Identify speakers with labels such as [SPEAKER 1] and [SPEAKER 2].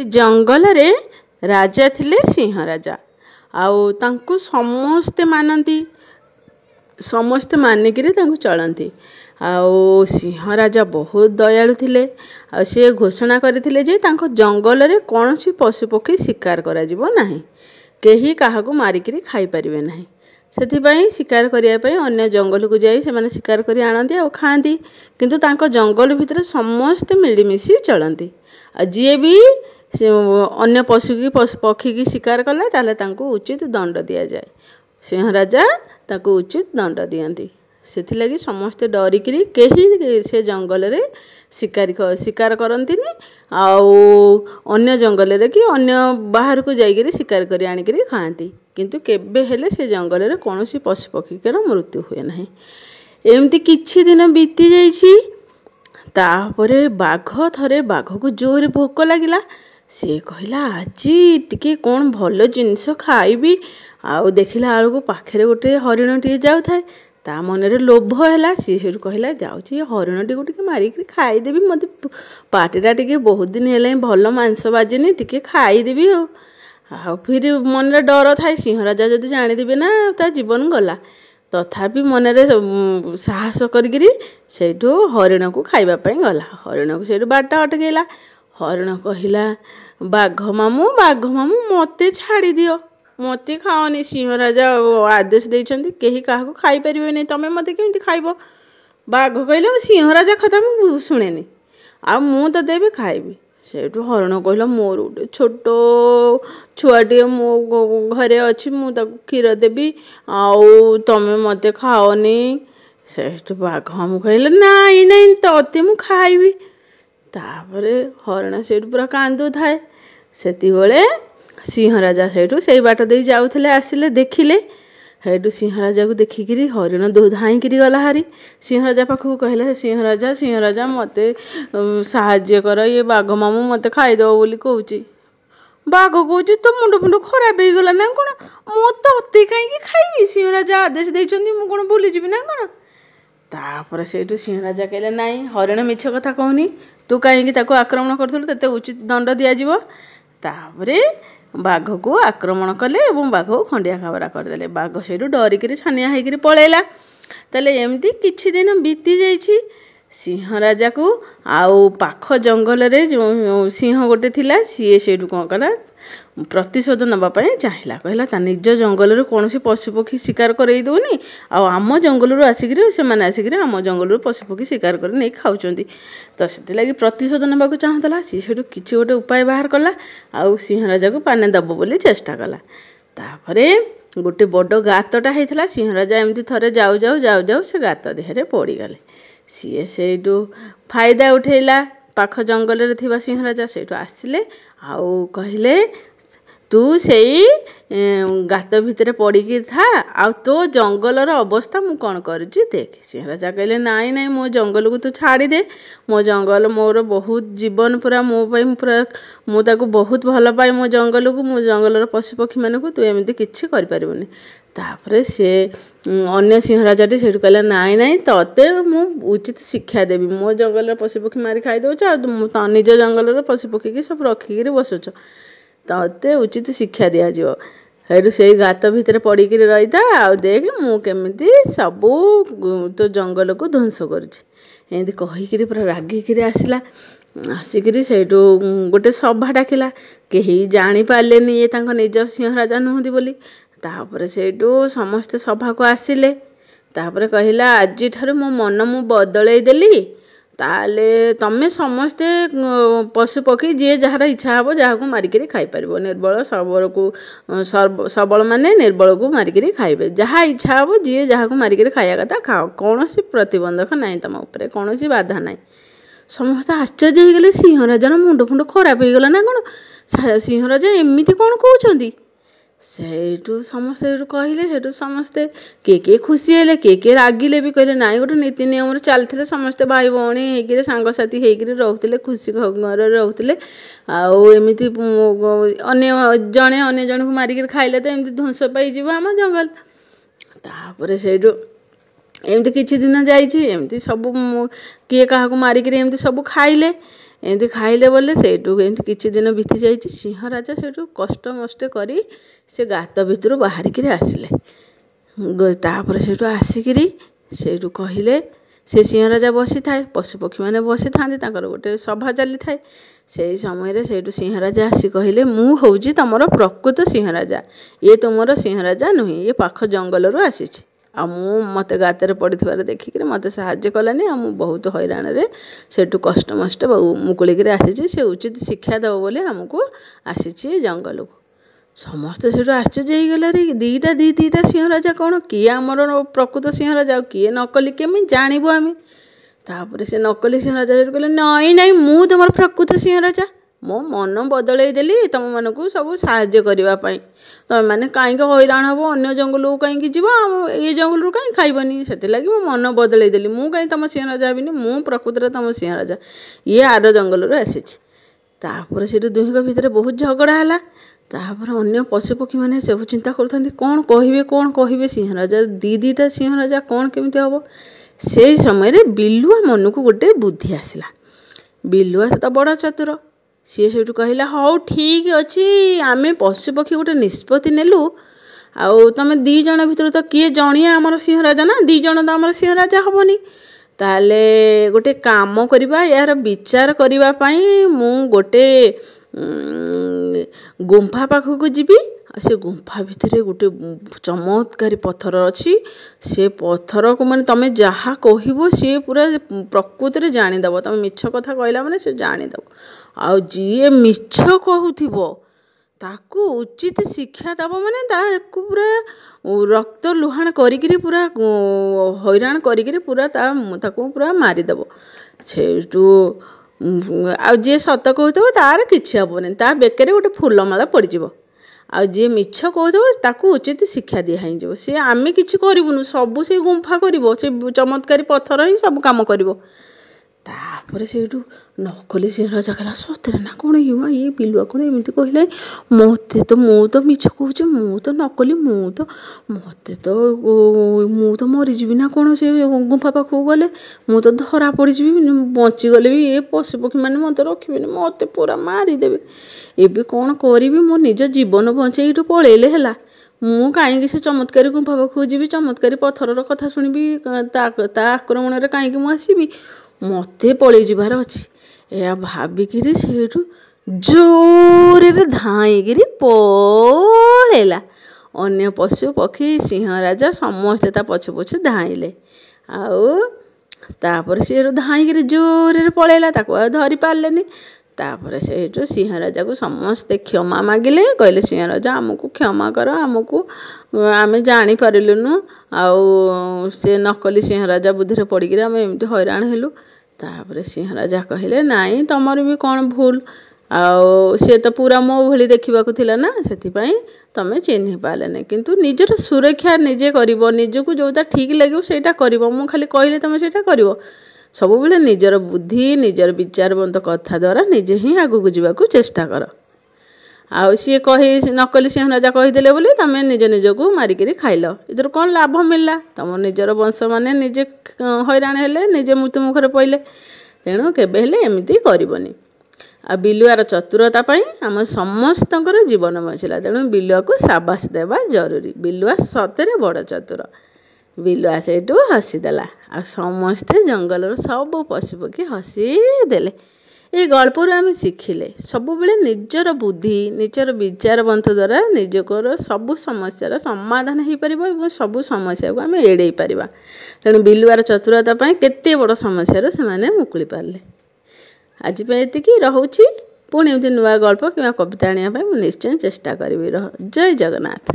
[SPEAKER 1] जंगल रे राजा थिले सिंह राजा आउ तांकु समस्ते मानती समस्ते मानिकी चलती आउ सिंह राजा बहुत दयालु थिले आ से घोषणा करथिले जे तांको जंगल रे कोनोसी पशुपक्षी शिकार करा जिवो नाही केही काहाकू मारिकी खाई परिबे नाही सेथिपाई शिकार करिया पई अन्य जंगल को जाई से माने शिकार करी आनंती आ खांती किंतु तांको जंगल भितर समस्त मिलीमिशी चलती आ जे भी से अन्य पशु की पक्षी की शिकार कला ताले तांको उचित दंड दिया जाए सिंह राजा ताको उचित दंड दियंती सेथिलागी समस्ते डरिकी केही से जंगल रे शिकार करंतीनी आउ अन्य जंगल रे कि अन्य बाहर को जाइकरी शिकार करी आनिकरी खांती किंतु केबे हेले से जंगल रे कोनोसी पशु पक्षी के मृत्यु हुए नाही एमती किछि दिन बीती जाइछि तापरे बाघ थरे बाघ को जोर भोक लागिला सी कहला आज टिके कौन भल जिनस खाइबी आउ देखला आलू पाखे गोटे हरिण टे जाऊ थाए ता मन रे लोभ है सी कहला जाऊँगी हरिण टी टे मारिक खाईदेवी मत पार्टीटा टे बहुत दिन है भल मांस बाजिनी टे खाईदेवी आ फिर मन रे डर थाए सिंह राजा जदि जानीदेवे ना ता जीवन गला तथापि मन रे साहस करी सेठू हरिण को खाइबापी गला हरिण को सेठू बाट अटकेला हरिण कहला बाघ मामू मते छाड़ी दियो मते खाओनी सिंह राजा आदेश देइछंती केही काहाको खाई परिबे नै तमे मते केमिति खाइबो बाघ कहला सिंह राजा कथा मु सुनेनी आ मु तो देबे खाइबी सेठू हरिण कहला मोर गोटे छोट छुआटे मो घरे अछि मु ताको क्षीर देबी आउ तमे मते खाओनी सेठू बाघ मामू कहला नाई नाई तते मु खाइबी तापरे हरिण सेठू पूरा कांदू थाए सेति बेले सिंह राजा सेठू से बाट दे जाऊले आसिले देखिले हेटू सिंह राजा को देखिकी हरिण धाईकी गला हारी सिंह राजा पाखक कहले सिंह राजा मते साहाଯ୍य कर ये बाघ मामू मते खाईदेव बोली कहूची बाघ कहूची तो मुंड फुंड खराब हो गला ना कौन मत अति कहीं खाइबी सिंह राजा आदेश देइछंती मु कौन भूली जीवी ना कौन तापर सेठू सिंह राजा कहले नाई हरिण मिछ कथा कहूनी तू कहीं ताको आक्रमण करथुलु तते उचित दंड दिया जिवो तापरे बाघ को आक्रमण कले और बाघ को खंडिया खाबरा करदे बाघ से डरिकी छानिया होकर पलैला ताले एमती किछि दिन बीती जाइछि सिंह राजा को आउ पाख जंगल रे जो सिंह गोटे थिला सी सेठू कौन कला प्रतिशोध नापी चाहिला कहला ता निज जंगल रे कौन पशुपक्षी शिकार करई दउनी आम जंगल रू आसिक आसिक आम जंगल पशुपक्षी शिकार कर नहीं खाऊंती तो से प्रतिशोध नाक चाहूला सी से किसी गोटे उपाय बाहर कला आउ सिंह राजा को पाने दब बोली चेष्टा कला तापरे गोटे बड़ गातटा होता सिंह राजा एमती थरे जाऊ जाऊ जाऊ जाऊ से गात देहरे पड़गले सी से फायदा उठेला पाख जंगल रे थिबा सिंह राजा सेठू आसिले आउ कहले तू से गात भितर पड़ी था आ तो जंगलर अवस्था मु कौन करुच्ची देख सिंह राजा कहले नाई नाई मो जंगल को तू छाड़ी दे मो जंगल मोर बहुत जीवन पूरा मो पूरा मुझे बहुत भल पाए मो जंगल को मो जंगलर पशुपक्षी मान तू एमती किसी कर तापरे से अन्य सिंह राजाटी से कहला नाई नाई तते मु उचित शिक्षा देवी मो जंगल पशुपक्षी मारी खाई दौच निज जंगलर पशुपक्षी की सब रखिकी बसुच तते उचित शिक्षा दिज्व हेटू से गात भितर पड़िकी रही था आउ देख मुझे सबू तो जंगल को ध्वंस करती कहीकि पूरा रागिकी आसला आसिकी से गोटे सभा डाकिला कहीं जापारे ये निज सिंह राजा नुहति बोली तापर से समस्ते सभा को आसिले तापर कहला आज ठार मो मन मु बदलई देली ताले तमें समस्ते पशुपक्षी जी जार इच्छा हे जहाँ को मारिकी खाईपर निर्बल सबल को सबल माने निर्बल को मारिकी खाइबे जहाँ इच्छा हे जी जहाँ को मारिकी खाया कथा खाओ कौन प्रतिबंधक ना तुम उपर कौन बाधा ना समस्त आश्चर्य हो गले सिंह राजार मुंड फुंड खराब हो गला ना कौन सिंह राजा एमती कौन कहते सेठू समस्ते कहले सेठू समस्ते किए खुशी हेले किए रागिले भी कहले नाई गोटे नीति नियम चलते समस्ते भाई भौणी होकर सांगसाथी होकर रोते खुशी घर रोते आमती अन्य जन को मारिक खाइले तो एमती ध्वंस पाई आम जंगल तापर सेठू एमती किछि दिन जाइछि एमती सब किए क्या मारिक एमती सब खाइले ଏମିତି ଖାଇଲେ ବୋଲେ ସେଇଠୁ ଏମିତି କିଛି ଦିନ ବିତି ଯାଇଛି। ସିଂହ ରାଜା ସେଇଠୁ କଷ୍ଟମଷ୍ଟେ କରି ସେ ଗାତ ଭିତରୁ ବାହାରିକିରି ଆସିଲେ। ତାପରେ ସେଇଠୁ ଆସିକିରି ସେଇଠୁ କହିଲେ, ସେ ସିଂହ ରାଜା ବସିଥାଏ, ପଶୁପକ୍ଷୀମାନେ ବସିଥାନ୍ତି, ତାଙ୍କର ଗୋଟେ ସଭା ଚାଲିଥାଏ। ସେଇ ସମୟରେ ସେଇଠୁ ସିଂହ ରାଜା ଆସି କହିଲେ, ମୁଁ ହେଉଛି ତୁମର ପ୍ରକୃତ ସିଂହ ରାଜା, ଇଏ ତୁମର ସିଂହ ରାଜା ନୁହେଁ, ଇଏ ପାଖ ଜଙ୍ଗଲରୁ ଆସିଛି। ଆଉ ମୋତେ ଗାତରେ ପଡ଼ିଥିବାର ଦେଖିକିରି ମୋତେ ସାହାଯ୍ୟ କଲାନି, ଆଉ ମୁଁ ବହୁତ ହଇରାଣରେ ସେଇଠୁ କଷ୍ଟମଷ୍ଟେ ମୁକୁଳିକିରି ଆସିଛି, ସେ ଉଚିତ ଶିକ୍ଷା ଦେବ ବୋଲି ଆମକୁ ଆସିଛି ଜଙ୍ଗଲକୁ। ସମସ୍ତେ ସେଇଠୁ ଆଶ୍ଚର୍ଯ୍ୟ ହେଇଗଲେ, ଦିଟା ସିଂହ ରାଜା କ'ଣ, କିଏ ଆମର ପ୍ରକୃତ ସିଂହ ରାଜା ଆଉ କିଏ ନକଲି, କେମିତି ଜାଣିବୁ ଆମେ? ତାପରେ ସେ ନକଲି ସିଂହ ରାଜା ସେଇଠୁ କହିଲେ, ନାଇଁ ମୁଁ ତୁମର ପ୍ରକୃତ ସିଂହ ରାଜା, ମୋ ମନ ବଦଳେଇ ଦେଲି ତୁମମାନଙ୍କୁ ସବୁ ସାହାଯ୍ୟ କରିବା ପାଇଁ। ତୁମେମାନେ କାହିଁକି ହଇରାଣ ହେବ, ଅନ୍ୟ ଜଙ୍ଗଲକୁ କାହିଁକି ଯିବ, ଆଉ ଏ ଜଙ୍ଗଲରୁ କାହିଁକି ଖାଇବନି, ସେଥିଲାଗି ମୁଁ ମନ ବଦଳେଇ ଦେଲି। ମୁଁ କାହିଁକି ତୁମ ସିଂହ ରାଜା ହେବିନି, ମୁଁ ପ୍ରକୃତରେ ତୁମ ସିଂହ ରାଜା, ଇଏ ଆର ଜଙ୍ଗଲରୁ ଆସିଛି। ତାପରେ ସେଇଠୁ ଦୁହିଁଙ୍କ ଭିତରେ ବହୁତ ଝଗଡ଼ା ହେଲା। ତାପରେ ଅନ୍ୟ ପଶୁପକ୍ଷୀମାନେ ସବୁ ଚିନ୍ତା କରୁଥାନ୍ତି, କ'ଣ କହିବେ ସିଂହ ରାଜା, ଦିଟା ସିଂହ ରାଜା କ'ଣ କେମିତି ହେବ? ସେଇ ସମୟରେ ବିଲୁଆ ମନକୁ ଗୋଟେ ବୁଦ୍ଧି ଆସିଲା। ବିଲୁଆ ସେ ତ ବଡ଼ ଚତୁର, ସିଏ ସେଇଠୁ କହିଲା, ହଉ ଠିକ୍ ଅଛି, ଆମେ ପଶୁପକ୍ଷୀ ଗୋଟେ ନିଷ୍ପତ୍ତି ନେଲୁ, ଆଉ ତୁମେ 2 ଜଣ ଭିତରୁ ତ କିଏ ଜଣିଆ ଆମର ସିଂହ ରାଜା ନା, 2 ଜଣ ତ ଆମର ସିଂହ ରାଜା ହେବନି। ତାହେଲେ ଗୋଟେ କାମ କରିବା, ଏହାର ବିଚାର କରିବା ପାଇଁ ମୁଁ ଗୋଟେ ଗୁମ୍ଫା ପାଖକୁ ଯିବି। ଆଉ ସେ ଗୁମ୍ଫା ଭିତରେ ଗୋଟେ ଚମତ୍କାରୀ ପଥର ଅଛି। ସେ ପଥରକୁ ମାନେ ତୁମେ ଯାହା କହିବ ସିଏ ପୁରା ପ୍ରକୃତରେ ଜାଣିଦେବ, ତୁମେ ମିଛ କଥା କହିଲା ମାନେ ସେ ଜାଣିଦେବ। ଆଉ ଯିଏ ମିଛ କହୁଥିବ ତାକୁ ଉଚିତ ଶିକ୍ଷା ଦେବ, ମାନେ ତାକୁ ପୁରା ରକ୍ତ ଲୁହାଣ କରିକିରି ପୁରା ହଇରାଣ କରିକିରି ପୁରା ତାକୁ ପୁରା ମାରିଦେବ। ସେଇଠୁ ଆଉ ଯିଏ ସତ କହୁଥିବ ତାର କିଛି ହେବନି, ତା ବେକରେ ଗୋଟେ ଫୁଲମାଳ ପଡ଼ିଯିବ। ଆଉ ଯିଏ ମିଛ କହୁଥିବ ତାକୁ ଉଚିତ ଶିକ୍ଷା ଦିଆ ହେଇଯିବ। ସିଏ ଆମେ କିଛି କରିବୁନୁ, ସବୁ ସେ ଗୁମ୍ଫା କରିବ, ସେ ଚମତ୍କାରୀ ପଥର ହିଁ ସବୁ କାମ କରିବ। ତାପରେ ସେଇଠୁ ନକଲି ସିଂହ ରାଜା କହିଲା, ସତରେ ନା କ'ଣ, ଇଏ ବିଲୁଆ କ'ଣ ଏମିତି କହିଲେ, ମୁଁ ତ ମିଛ କହୁଛି, ମୁଁ ତ ନକଲି, ମୁଁ ତ ମରିଯିବି ନା କ'ଣ, ସେ ଗୁମ୍ଫା ପାଖକୁ ଗଲେ ମୁଁ ତ ଧରା ପଡ଼ିଯିବି, ବଞ୍ଚିଗଲେ ବି ଏ ପଶୁପକ୍ଷୀମାନେ ମୋତେ ରଖିବେନି, ମୋତେ ପୁରା ମାରିଦେବେ। ଏବେ କ'ଣ କରିବି, ମୋ ନିଜ ଜୀବନ ବଞ୍ଚେଇ ଏଇଠୁ ପଳେଇଲେ ହେଲା। ମୁଁ କାହିଁକି ସେ ଚମତ୍କାରୀ ଗୁମ୍ଫା ପାଖକୁ ଯିବି, ଚମତ୍କାରୀ ପଥରର କଥା ଶୁଣିବି, ତା ଆକ୍ରମଣରେ କାହିଁକି ମୁଁ ଆସିବି, ମୋତେ ପଳେଇ ଯିବାର ଅଛି। ଏହା ଭାବିକିରି ସେଇଠୁ ଜୋରରେ ଧାଇଁକିରି ପଳେଇଲା। ଅନ୍ୟ ପଶୁ ପକ୍ଷୀ, ସିଂହ ରାଜା ସମସ୍ତେ ତା ପଛେ ଧାଇଁଲେ। ଆଉ ତାପରେ ସେଇଠୁ ଧାଇଁକିରି ଜୋରରେ ପଳେଇଲା, ତାକୁ ଆଉ ଧରି ପାରିଲେନି। ତାପରେ ସେଇଠୁ ସିଂହ ରାଜାକୁ ସମସ୍ତେ କ୍ଷମା ମାଗିଲେ, କହିଲେ, ସିଂହ ରାଜା ଆମକୁ କ୍ଷମା କର, ଆମେ ଜାଣିପାରିଲୁନୁ, ଆଉ ସେ ନକଲି ସିଂହ ରାଜା ବୁଦ୍ଧିରେ ପଡ଼ିକିରି ଆମେ ଏମିତି ହଇରାଣ ହେଲୁ। ତାପରେ ସିଂହ ରାଜା କହିଲେ, ନାଇଁ ତମର ବି କ'ଣ ଭୁଲ, ଆଉ ସେ ତ ପୁରା ମୋ ଭଳି ଦେଖିବାକୁ ଥିଲା ନା, ସେଥିପାଇଁ ତମେ ଚିହ୍ନି ପାରିଲେନି। କିନ୍ତୁ ନିଜର ସୁରକ୍ଷା ନିଜେ କରିବ, ନିଜକୁ ଯେଉଁଟା ଠିକ୍ ଲାଗିବ ସେଇଟା କରିବ। ମୁଁ ଖାଲି କହିଲେ ତମେ ସେଇଟା କରିବ? ସବୁବେଳେ ନିଜର ବୁଦ୍ଧି, ନିଜର ବିଚାରବନ୍ତ କଥା ଦ୍ୱାରା ନିଜେ ହିଁ ଆଗକୁ ଯିବାକୁ ଚେଷ୍ଟା କର। ଆଉ ସିଏ ନକଲି ସିଂହ ରାଜା କହିଦେଲେ ବୋଲି ତମେ ନିଜକୁ ମାରିକିରି ଖାଇଲ, ଏଥିରୁ କ'ଣ ଲାଭ ମିଳିଲା? ତମ ନିଜର ବଂଶମାନେ ନିଜେ ହଇରାଣ ହେଲେ, ନିଜେ ମୃତ୍ୟୁ ମୁଖରେ ପଡ଼ିଲେ। ତେଣୁ କେବେ ହେଲେ ଏମିତି କରିବନି। ଆଉ ବିଲୁଆର ଚତୁରତା ପାଇଁ ଆମ ସମସ୍ତଙ୍କର ଜୀବନ ବଞ୍ଚିଲା। ତେଣୁ ବିଲୁଆକୁ ସାବାସ ଦେବା ଜରୁରୀ। ବିଲୁଆ ସତରେ ବଡ଼ ଚତୁର। ବିଲୁଆ ସେଇଠୁ ହସିଦେଲା, ଆଉ ସମସ୍ତେ ଜଙ୍ଗଲର ସବୁ ପଶୁପକ୍ଷୀ ହସିଦେଲେ। এই ଗଳ୍ପରୁ ଆମେ ଶିଖିଲେ ସବୁବେଳେ ନିଜର ବୁଦ୍ଧି, ନିଜର ବିଚାରବନ୍ତ ଦ୍ୱାରା ନିଜର ସବୁ ସମସ୍ୟାର ସମାଧାନ ହୋଇପାରିବ ଏବଂ ସବୁ ସମସ୍ୟାକୁ ଆମେ ଏଡ଼େଇ ପାରିବା। ତେଣୁ ବିଲୁଆର ଚତୁରତା ପାଇଁ କେତେ ବଡ଼ ସମସ୍ୟାରୁ ସେମାନେ ମୁକୁଳି ପାରିଲେ। ଆଜି ପାଇଁ ଏତିକି, ରହୁଛି। ପୁଣି ଏମିତି ନୂଆ ଗଳ୍ପ କିମ୍ବା କବିତା ଆଣିବା ପାଇଁ ମୁଁ ନିଶ୍ଚୟ ଚେଷ୍ଟା କରିବି। ଜୟ ଜଗନ୍ନାଥ।